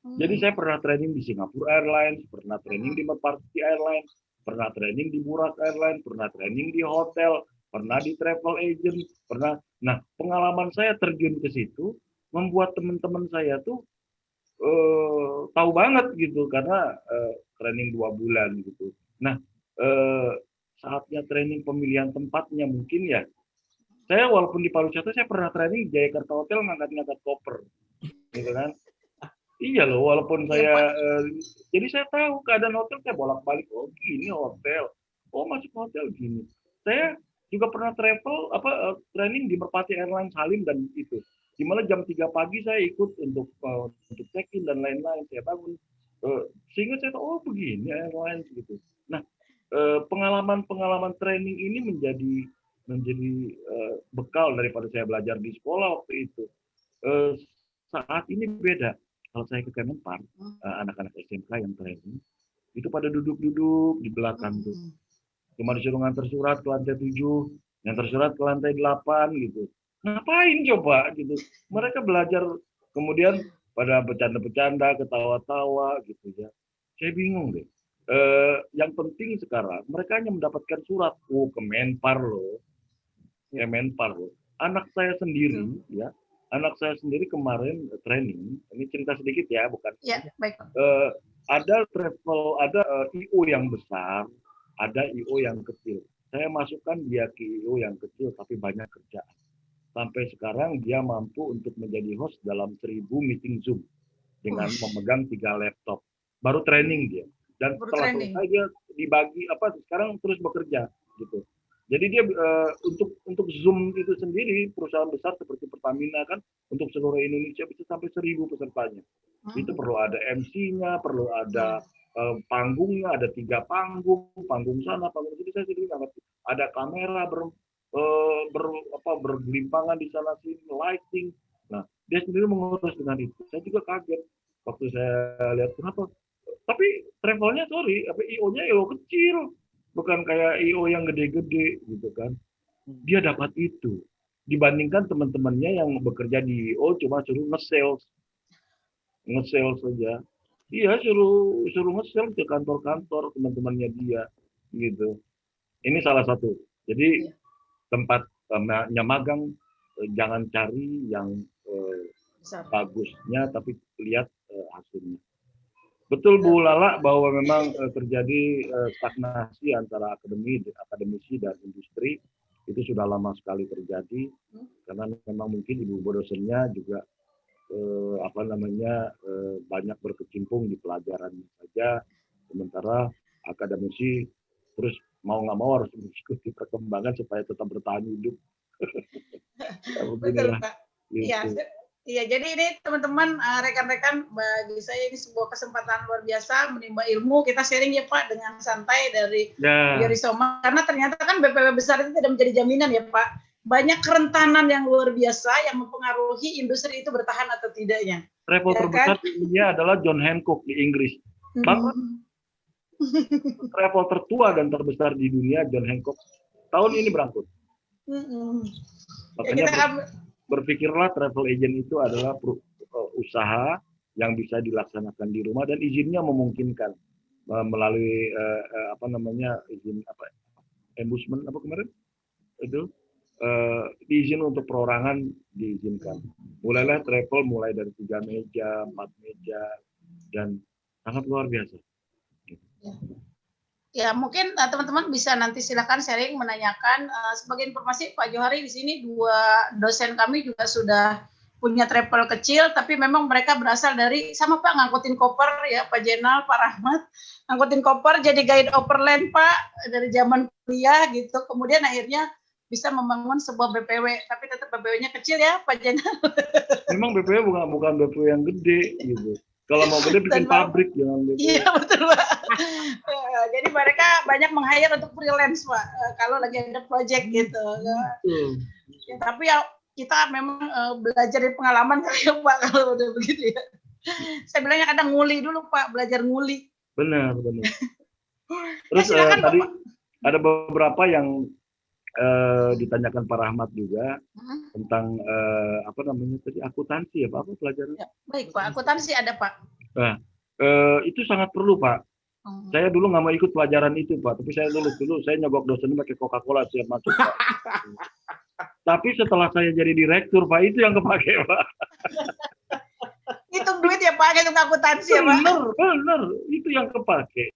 Jadi saya pernah training di Singapore Airlines, pernah training di Merpati Airlines, pernah training di Burak Airlines, pernah training di hotel, pernah di travel agent, pernah. Nah, pengalaman saya terjun ke situ membuat teman-teman saya tuh tahu banget gitu karena training 2 bulan gitu. Nah, saatnya training pemilihan tempatnya mungkin ya. Saya walaupun di pariwisata saya pernah training di Jayakarta Hotel ngangkat-ngangkat koper, gitu kan. Iya loh, walaupun saya, jadi saya tahu keadaan hotel, saya bolak-balik, oh gini hotel, oh masuk hotel gini. Saya juga pernah training di Merpati Airlines Halim dan itu. Dimana jam 3 pagi saya ikut untuk check-in dan lain-lain, saya bangun. Sehingga saya tahu, oh begini airlines gitu. Nah, pengalaman-pengalaman training ini menjadi bekal daripada saya belajar di sekolah waktu itu. Saat ini beda. Kalau saya ke Kemenpar, anak-anak SMK yang training, itu pada duduk-duduk di belakang tuh. Cuma disuruh nganter surat ke lantai 7, nganter surat ke lantai 8 gitu. Ngapain coba gitu. Mereka belajar kemudian pada bercanda-bercanda, ketawa-tawa gitu ya. Saya bingung deh. Yang penting sekarang mereka hanya mendapatkan surat. Oh, Kemenpar loh. Kemenpar loh. Anak saya sendiri ya. Anak saya sendiri kemarin training, ini cerita sedikit ya, bukan? Ya, baik. Ada IO yang besar, ada IO yang kecil. Saya masukkan dia ke IO yang kecil, tapi banyak kerjaan. Sampai sekarang dia mampu untuk menjadi host dalam 1000 meeting Zoom dengan memegang 3 laptop. Baru training dia. Dan setelah selesai dia dibagi sekarang terus bekerja gitu. Jadi dia untuk Zoom itu sendiri perusahaan besar seperti Pertamina kan untuk seluruh Indonesia bisa sampai 1000 pesertanya. Itu perlu ada MC-nya, perlu ada panggungnya, ada 3 panggung sana, panggung sini, saya sendiri nggak ngerti. Ada kamera bergelimpangan di sana sini, lighting. Nah, dia sendiri mengurus dengan itu. Saya juga kaget waktu saya lihat kenapa. Tapi travelnya IO-nya IO kecil. Bukan kayak IO yang gede-gede gitu kan. Dia dapat itu. Dibandingkan teman-temannya yang bekerja di IO cuma suruh nge-sales saja. Iya, suruh nge-sales ke kantor-kantor teman-temannya dia gitu. Ini salah satu. Jadi tempat magang jangan cari yang bagusnya tapi lihat hasilnya. Betul Bu Lala bahwa memang terjadi stagnasi antara akademisi dan industri itu sudah lama sekali terjadi karena memang mungkin ibu dosennya juga banyak berkecimpung di pelajaran saja, sementara akademisi terus mau nggak mau harus mengikuti perkembangan supaya tetap bertahan hidup. Ya, Betul, beginilah. Pak. Gitu. Iya, iya. Jadi ini teman-teman, rekan-rekan, bagi saya ini sebuah kesempatan luar biasa menimba ilmu. Kita sharing ya Pak dengan santai dari Yorisoma. Karena ternyata kan BPW besar itu tidak menjadi jaminan ya Pak. Banyak kerentanan yang luar biasa yang mempengaruhi industri itu bertahan atau tidaknya. Travel Ya terbesar kan? di dunia adalah John Hancock di Inggris. Bahkan travel tertua dan terbesar di dunia John Hancock tahun ini berangkat. Makanya berpikirlah travel agent itu adalah usaha yang bisa dilaksanakan di rumah dan izinnya memungkinkan melalui izin embusment kemarin itu izin untuk perorangan diizinkan. Mulailah travel mulai dari 3 meja, 4 meja dan sangat luar biasa. Ya, mungkin teman-teman bisa nanti silakan sharing menanyakan. Sebagai informasi Pak Johari di sini 2 dosen kami juga sudah punya travel kecil, tapi memang mereka berasal dari sama Pak ngangkutin koper ya Pak Jenal, Pak Rahmat, ngangkutin koper jadi guide overland Pak dari zaman kuliah gitu. Kemudian akhirnya bisa membangun sebuah BPW, tapi tetap BPW-nya kecil ya Pak Jenal. Memang BPW bukan BPW yang gede gitu. Kalau mau gede bikin pabrik jangan BPW. Iya betul Pak. Jadi mereka banyak meng-hire untuk freelance Pak, kalau lagi ada project gitu. Ya, tapi ya kita memang belajar dari pengalaman kayak Pak kalau udah begitu ya. Saya bilangnya kadang nguli dulu Pak, belajar nguli. Benar. Terus tadi ada beberapa yang ditanyakan Pak Rahmat juga tentang tadi akuntansi ya Pak, apa pelajaran? Ya, baik Pak, akuntansi ada Pak. Nah, itu sangat perlu Pak. Saya dulu nggak mau ikut pelajaran itu Pak, tapi saya lulus dulu, saya nyogok dosen pakai Coca-Cola siap masuk Pak. Tapi setelah saya jadi direktur Pak, itu yang kepake Pak. Hitung duit ya Pak, untuk akuntansi ya Pak. Bener, itu yang kepake.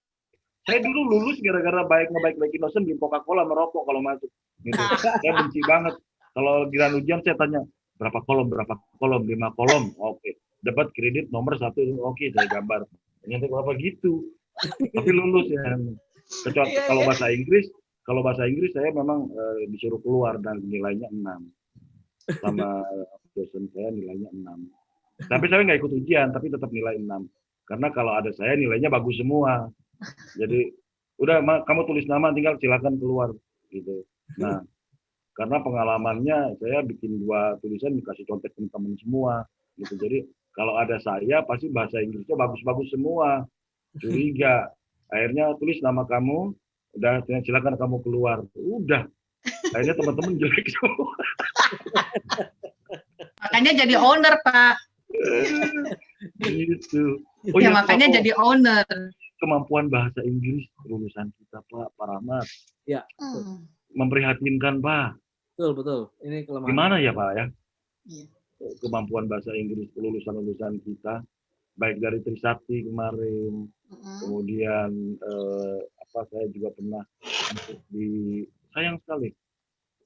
Saya dulu lulus gara-gara ngebaik-baikin dosen beli Coca-Cola merokok kalau masuk. Gitu. Saya benci banget. Kalau giliran ujian saya tanya, berapa kolom, 5 kolom. Oke. Dapat kredit nomor 1, oke, saya gambar. Ternyata berapa gitu. Tapi lulus ya. Kecuali kalau bahasa Inggris saya memang disuruh keluar dan nilainya 6. Sama dosen saya nilainya 6. Tapi saya nggak ikut ujian, tapi tetap nilai 6. Karena kalau ada saya nilainya bagus semua. Jadi udah kamu tulis nama tinggal silakan keluar gitu. Nah, karena pengalamannya saya bikin 2 tulisan dikasih contek teman-teman semua gitu. Jadi kalau ada saya pasti bahasa Inggrisnya bagus-bagus semua. Curiga. Akhirnya tulis nama kamu, udah silakan kamu keluar. Udah. Akhirnya teman-teman jelek semua. Makanya jadi owner, Pak. Gitu. Ya, makanya jadi owner. Kemampuan bahasa Inggris lulusan kita Pak Rahmat. Ya. Memprihatinkan Pak. Betul. Ini kelemahan. Gimana ya Pak ya? Kemampuan bahasa Inggris lulusan kita, baik dari Trisakti kemarin, kemudian saya juga pernah sayang sekali.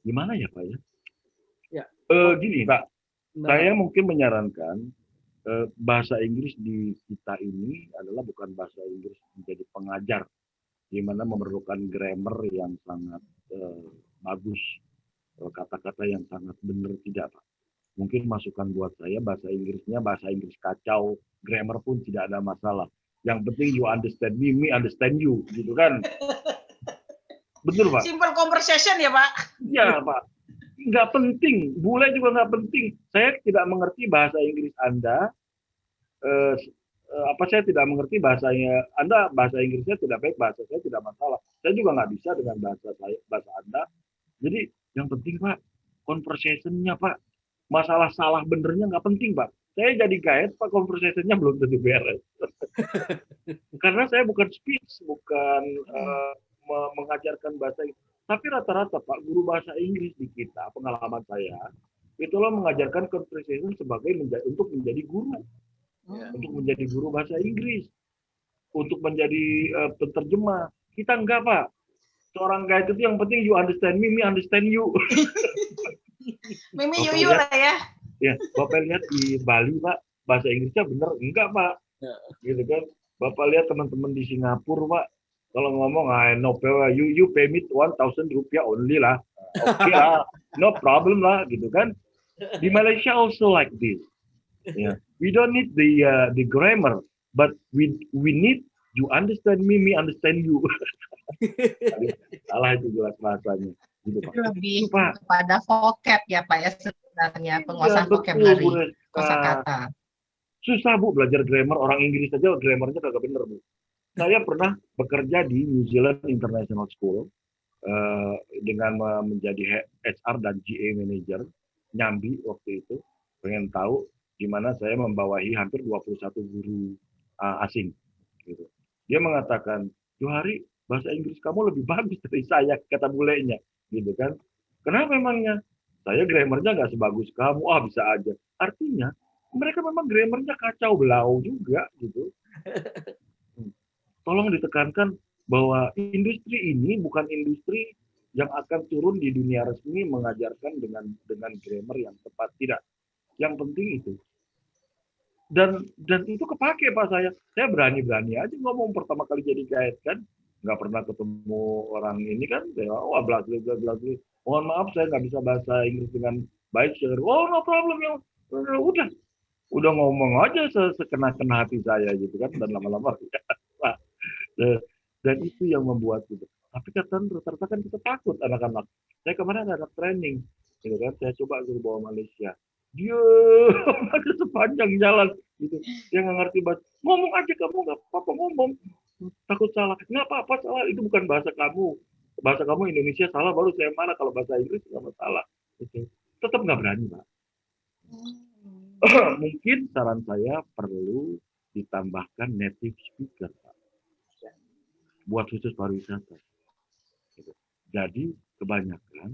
Gimana ya Pak ya? Gini Pak, saya mungkin menyarankan bahasa Inggris di kita ini adalah bukan bahasa Inggris menjadi pengajar, di mana memerlukan grammar yang sangat bagus, kata-kata yang sangat benar, tidak Pak. Mungkin masukan buat saya bahasa Inggrisnya bahasa Inggris kacau, grammar pun tidak ada masalah. Yang penting you understand me, me understand you, gitu kan? Betul Pak. Simple conversation ya Pak. Ya Pak. Nggak penting, bule juga nggak penting. Saya tidak mengerti bahasa Inggris Anda. Saya tidak mengerti bahasanya Anda, bahasa Inggrisnya tidak baik, bahasa saya tidak masalah. Saya juga nggak bisa dengan bahasa Anda. Jadi yang penting Pak, conversation-nya Pak. Masalah salah benernya nggak penting Pak. Saya jadi guide Pak, conversation-nya belum tentu beres. Karena saya bukan speech, bukan mengajarkan bahasa Inggris. Tapi rata-rata Pak, guru bahasa Inggris di kita, pengalaman saya, itulah mengajarkan conversation sebagai untuk menjadi guru. Untuk menjadi guru bahasa Inggris. untuk menjadi penerjemah. Kita enggak, Pak. Seorang guide itu yang penting you understand me understand you. Mimi Bapak yuyu lihat, lah ya. ya, Bapak lihat di Bali, Pak, bahasa Inggrisnya bener enggak, Pak? Ya. Gitu kan. Bapak lihat teman-teman di Singapura, Pak, kalau ngomong, no pay, you pay me 1,000 rupiah only lah. Oke lah, no problem lah, gitu kan. Di Malaysia also like this. Yeah. We don't need the grammar, but we need you understand me understand you. Salah itu jelas bahasanya. Gitu, Pak. Lebih Itu, Pak. kepada vocab ya Pak ya sebenarnya, penguasaan betul, vocabulary, Bu Reska. kosakata. Susah, Bu, belajar grammar. Orang Inggris saja grammarnya kagak bener, Bu. Saya pernah bekerja di New Zealand International School dengan menjadi HR dan GA manager, nyambi waktu itu, pengen tahu gimana saya membawahi hampir 21 guru asing. Gitu. Dia mengatakan, Johari, bahasa Inggris kamu lebih bagus dari saya, kata bulenya. Gitu kan. Kenapa memangnya? Saya grammarnya nggak sebagus kamu, bisa aja. Artinya, mereka memang grammarnya kacau belau juga. Gitu. Tolong ditekankan bahwa industri ini bukan industri yang akan turun di dunia resmi mengajarkan dengan grammar yang tepat, tidak. Yang penting itu. Dan itu kepake, Pak, saya berani aja ngomong pertama kali jadi guide kan, nggak pernah ketemu orang ini kan, blas. Mohon maaf saya nggak bisa bahasa Inggris dengan baik. No problem ya, udah ngomong aja sekena hati saya gitu kan, dan lama-lama dan itu yang membuat gitu. Tapi rata-rata kan kita takut anak-anak. Saya kemarin ada anak training, gitu kan. Saya coba suruh bawa Malaysia. Dia ada sepanjang jalan, gitu. Dia nggak ngerti bahasa. Ngomong aja kamu, nggak apa-apa ngomong. Takut salah. Nggak apa-apa salah. Itu bukan bahasa kamu. Bahasa kamu Indonesia salah, baru saya marah. Kalau bahasa Inggris nggak masalah. Gitu. Tetap nggak berani, Pak. Mungkin saran saya perlu ditambahkan native speaker, Pak. Buat khusus pariwisata. Jadi kebanyakan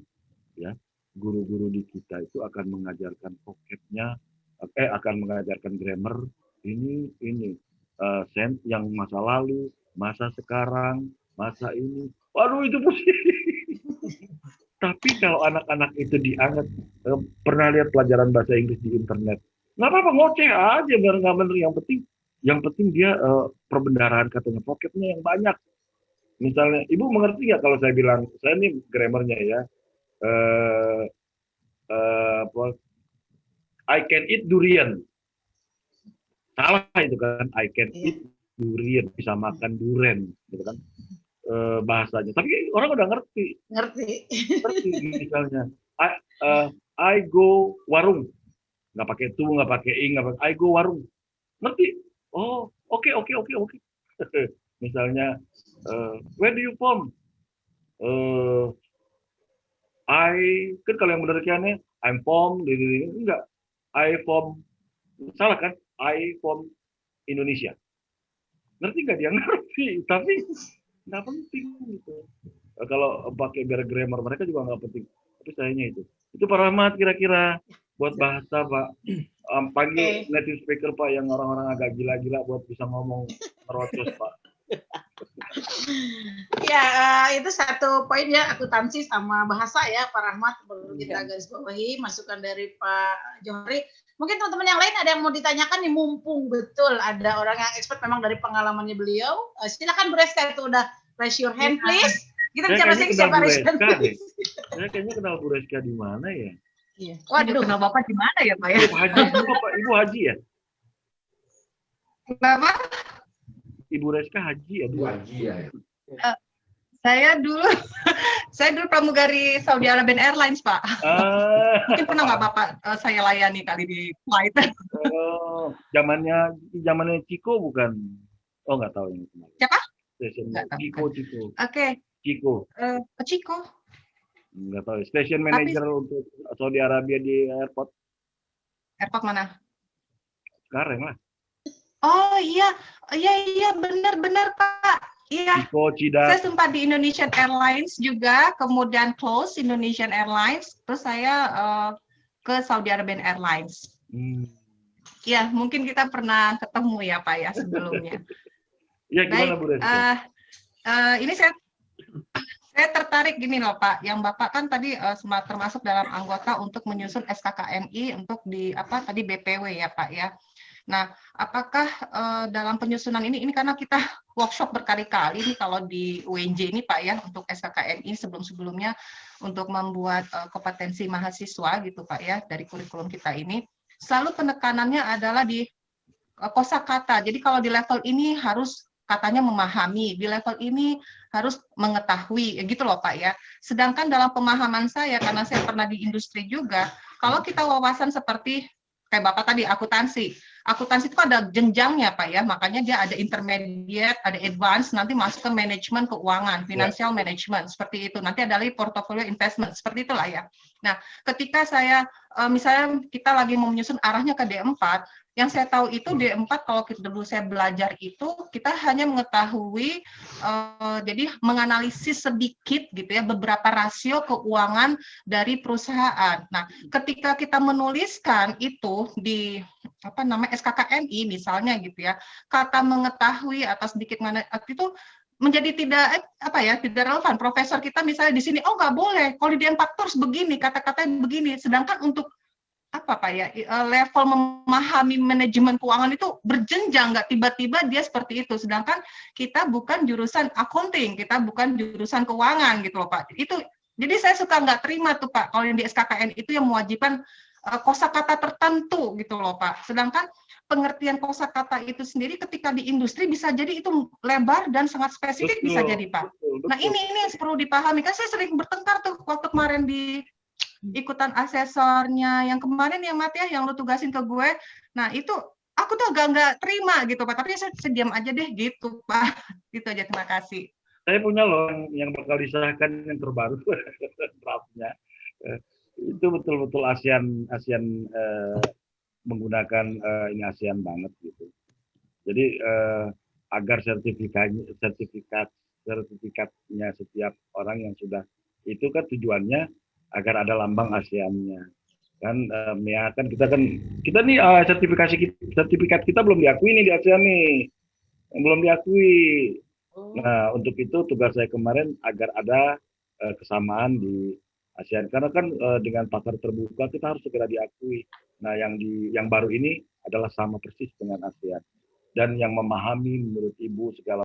ya guru-guru di kita itu akan mengajarkan vocabnya, akan mengajarkan grammar ini yang masa lalu, masa sekarang, masa ini. Waduh itu pusing. Tapi kalau anak-anak itu dianggap pernah lihat pelajaran bahasa Inggris di internet, nggak apa-apa ngoceh aja biar nggak bener. Yang penting dia perbendaharaan katanya, vocabnya yang banyak. Misalnya, Ibu mengerti nggak kalau saya bilang, saya ini grammarnya ya, I can eat durian. Salah itu kan, I can eat durian, bisa makan durian, gitu kan bahasanya. Tapi orang udah ngerti. Ngerti misalnya, I go warung, nggak pakai tu, nggak pakai ing, I go warung, ngerti? Oh, oke. Misalnya, where do you from? Kan kalau yang benar kiannya, I'm from, enggak. I from, salah kan? I from Indonesia. Ngerti nggak dia? Ngerti, tapi nggak penting gitu. Kalau pakai grammar mereka juga nggak penting. Tapi sayangnya itu. Itu Pak Rahmat kira-kira buat bahasa, Pak. Panggil native speaker, Pak, yang orang-orang agak gila-gila buat bisa ngomong merocos, Pak. Ya, itu satu poinnya, akuntansi sama bahasa ya, Pak Rahmat, perlu kita garis bawahi, masukan dari Pak Johari. Mungkin teman-teman yang lain ada yang mau ditanyakan nih, mumpung betul ada orang yang expert memang dari pengalamannya beliau. Silakan Bu Reska, itu udah raise your hand please. Kita bicara sih siapa raise hand please. Saya kayaknya kenal Bu Reska di mana ya? Iya. Waduh, kenal Bapak di mana ya, Pak ya? Ibu Haji juga, Pak. Ibu Haji ya? Kenapa? Ibu Reska Haji ya? Ibu Haji ya. Saya dulu pramugari Saudi Arabian Airlines, Pak. Mungkin pernah nggak Bapak saya layani kali di flight? Zamannya Ciko bukan? Oh, nggak tahu ini. Siapa? Ciko. Oke. Ciko. Ciko. Nggak tahu. Station manager untuk Saudi Arabia di airport. Airport mana? Sekarang lah. Oh iya, benar Pak. Iya. Saya sempat di Indonesian Airlines juga, kemudian close Indonesian Airlines, terus saya ke Saudi Arabian Airlines. Ya, mungkin kita pernah ketemu ya Pak ya sebelumnya. Ya, gimana Baik, Bu Reska? ini saya tertarik gini loh Pak, yang Bapak kan tadi termasuk dalam anggota untuk menyusun SKKNI untuk di apa tadi BPW ya Pak ya. Nah, apakah dalam penyusunan ini karena kita workshop berkali-kali nih kalau di UNJ ini Pak ya untuk SKKNI sebelum-sebelumnya untuk membuat kompetensi mahasiswa gitu Pak ya dari kurikulum kita ini, selalu penekanannya adalah di kosakata. Jadi kalau di level ini harus katanya memahami, di level ini harus mengetahui, gitu loh Pak ya. Sedangkan dalam pemahaman saya, karena saya pernah di industri juga, kalau kita wawasan seperti kayak Bapak tadi, akuntansi itu ada jenjangnya Pak ya, makanya dia ada intermediate, ada advance, nanti masuk ke manajemen keuangan, financial management, seperti itu. Nanti ada lagi portfolio investment, seperti itulah ya. Nah, ketika saya, misalnya kita lagi mau menyusun arahnya ke D4, yang saya tahu itu D4 kalau dulu saya belajar itu kita hanya mengetahui jadi menganalisis sedikit gitu ya beberapa rasio keuangan dari perusahaan. Nah, ketika kita menuliskan itu di apa namanya SKKNI misalnya gitu ya, kata mengetahui atau sedikit itu menjadi tidak relevan. Profesor kita misalnya di sini nggak boleh kalau di D4 terus begini kata-katanya begini, sedangkan untuk level memahami manajemen keuangan itu berjenjang, nggak tiba-tiba dia seperti itu. Sedangkan kita bukan jurusan accounting, kita bukan jurusan keuangan gitu loh Pak. Itu jadi saya suka nggak terima tuh Pak kalau yang di SKKN itu yang mewajibkan kosakata tertentu gitu loh Pak. Sedangkan pengertian kosakata itu sendiri ketika di industri bisa jadi itu lebar dan sangat spesifik bisa jadi Pak. Nah ini yang perlu dipahami. Kan saya sering bertengkar tuh waktu kemarin di ikutan asesornya yang kemarin yang Mat ya yang lu tugasin ke gue. Nah itu aku tuh agak nggak terima gitu Pak, tapi saya diam aja deh gitu Pak. Gitu aja, terima kasih. Saya punya loh yang bakal disahkan yang terbaru draftnya. Itu betul-betul ASEAN menggunakan ini ASEAN banget gitu. Jadi agar sertifikatnya setiap orang yang sudah itu kan tujuannya agar ada lambang ASEAN-nya kan. MEA kan kita nih sertifikat kita belum diakui nih di ASEAN nih, belum diakui. Nah untuk itu tugas saya kemarin agar ada kesamaan di ASEAN karena kan dengan pasar terbuka kita harus segera diakui. Nah yang baru ini adalah sama persis dengan ASEAN dan yang memahami menurut Ibu segala